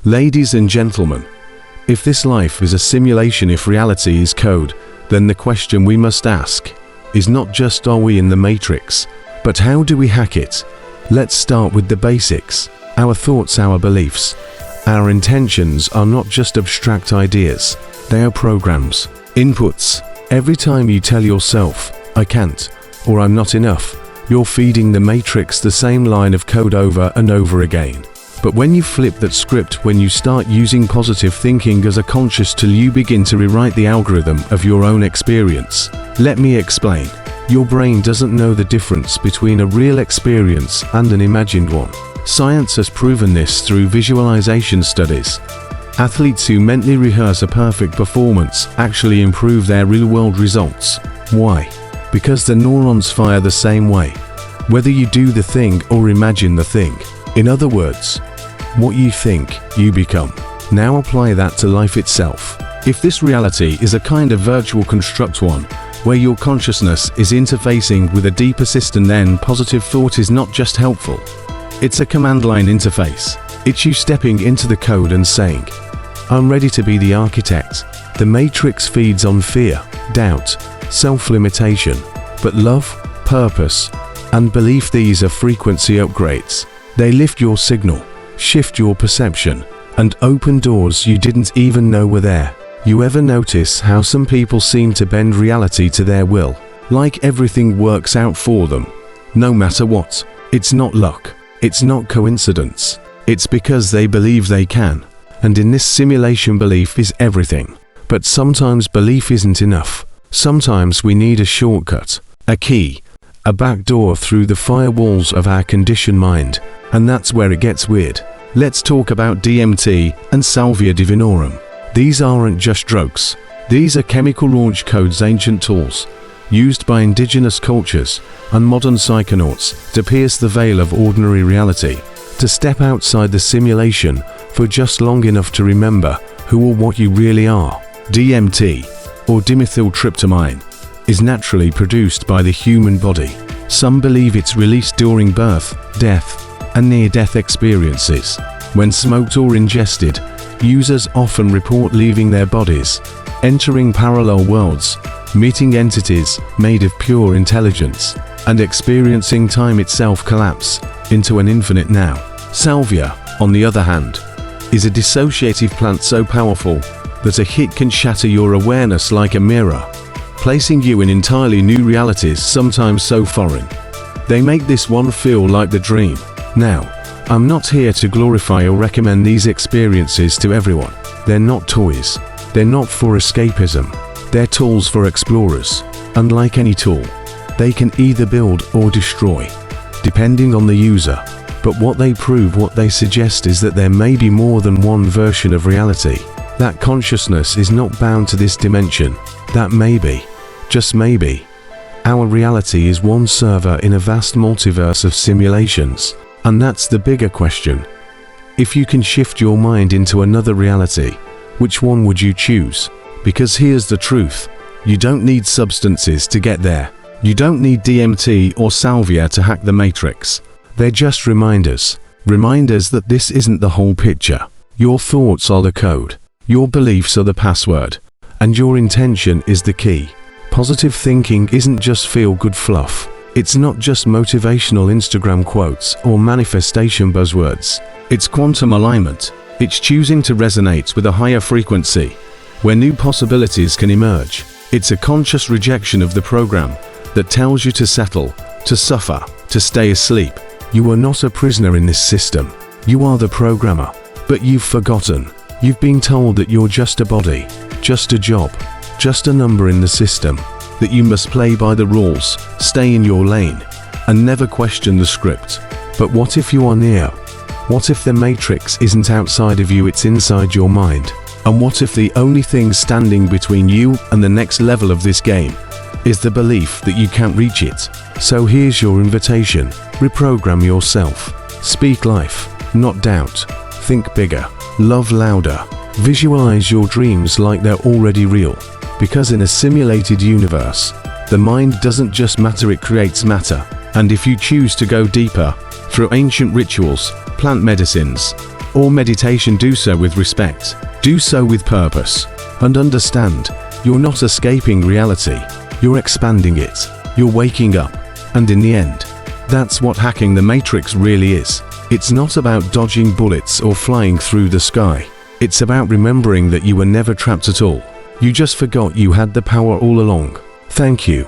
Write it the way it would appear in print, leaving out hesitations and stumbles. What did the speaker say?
Ladies and gentlemen, if this life is a simulation, if reality is code, then the question we must ask is not just are we in the matrix, but how do we hack it? Let's start with the basics. Our thoughts, our beliefs, our intentions are not just abstract ideas, they are programs, inputs. Every time you tell yourself, I can't, or I'm not enough, you're feeding the matrix the same line of code over and over again. But when you flip that script, when you start using positive thinking as a conscious tool, you begin to rewrite the algorithm of your own experience. Let me explain. Your brain doesn't know the difference between a real experience and an imagined one. Science has proven this through visualization studies. Athletes who mentally rehearse a perfect performance actually improve their real-world results. Why? Because the neurons fire the same way, whether you do the thing or imagine the thing. In other words, what you think, you become. Now apply that to life itself. If this reality is a kind of virtual construct, one where your consciousness is interfacing with a deeper system, then positive thought is not just helpful. It's a command line interface. It's you stepping into the code and saying, I'm ready to be the architect. The matrix feeds on fear, doubt, self-limitation, but love, purpose, and belief, these are frequency upgrades. They lift your signal, shift your perception, and open doors you didn't even know were there. You ever notice how some people seem to bend reality to their will? Like everything works out for them, no matter what. It's not luck. It's not coincidence. It's because they believe they can. And in this simulation, belief is everything. But sometimes belief isn't enough. Sometimes we need a shortcut, a key, a back door through the firewalls of our conditioned mind. And that's where it gets weird. Let's talk about DMT and Salvia divinorum. These aren't just drugs. These are chemical launch codes, ancient tools, used by indigenous cultures and modern psychonauts to pierce the veil of ordinary reality, to step outside the simulation for just long enough to remember who or what you really are. DMT, or dimethyltryptamine, is naturally produced by the human body. Some believe it's released during birth, death, and near-death experiences. When smoked or ingested, users often report leaving their bodies, entering parallel worlds, meeting entities made of pure intelligence, and experiencing time itself collapse into an infinite now. Salvia, on the other hand, is a dissociative plant so powerful that a hit can shatter your awareness like a mirror, placing you in entirely new realities, sometimes so foreign they make this one feel like the dream. Now, I'm not here to glorify or recommend these experiences to everyone. They're not toys. They're not for escapism. They're tools for explorers. And like any tool, they can either build or destroy, depending on the user. But what they prove, what they suggest, is that there may be more than one version of reality. That consciousness is not bound to this dimension. That maybe, just maybe, our reality is one server in a vast multiverse of simulations. And that's the bigger question. If you can shift your mind into another reality, which one would you choose? Because here's the truth. You don't need substances to get there. You don't need DMT or Salvia to hack the matrix. They're just reminders. Reminders that this isn't the whole picture. Your thoughts are the code. Your beliefs are the password. And your intention is the key. Positive thinking isn't just feel-good fluff. It's not just motivational Instagram quotes or manifestation buzzwords. It's quantum alignment. It's choosing to resonate with a higher frequency, where new possibilities can emerge. It's a conscious rejection of the program that tells you to settle, to suffer, to stay asleep. You are not a prisoner in this system. You are the programmer. But you've forgotten. You've been told that you're just a body, just a job, just a number in the system, that you must play by the rules, stay in your lane, and never question the script. But what if you are Neo? What if the matrix isn't outside of you, it's inside your mind? And what if the only thing standing between you and the next level of this game is the belief that you can't reach it? So here's your invitation. Reprogram yourself. Speak life, not doubt. Think bigger. Love louder. Visualize your dreams like they're already real. Because in a simulated universe, the mind doesn't just matter, it creates matter. And if you choose to go deeper, through ancient rituals, plant medicines, or meditation, do so with respect. Do so with purpose. And understand, you're not escaping reality. You're expanding it. You're waking up. And in the end, that's what hacking the matrix really is. It's not about dodging bullets or flying through the sky. It's about remembering that you were never trapped at all. You just forgot you had the power all along. Thank you.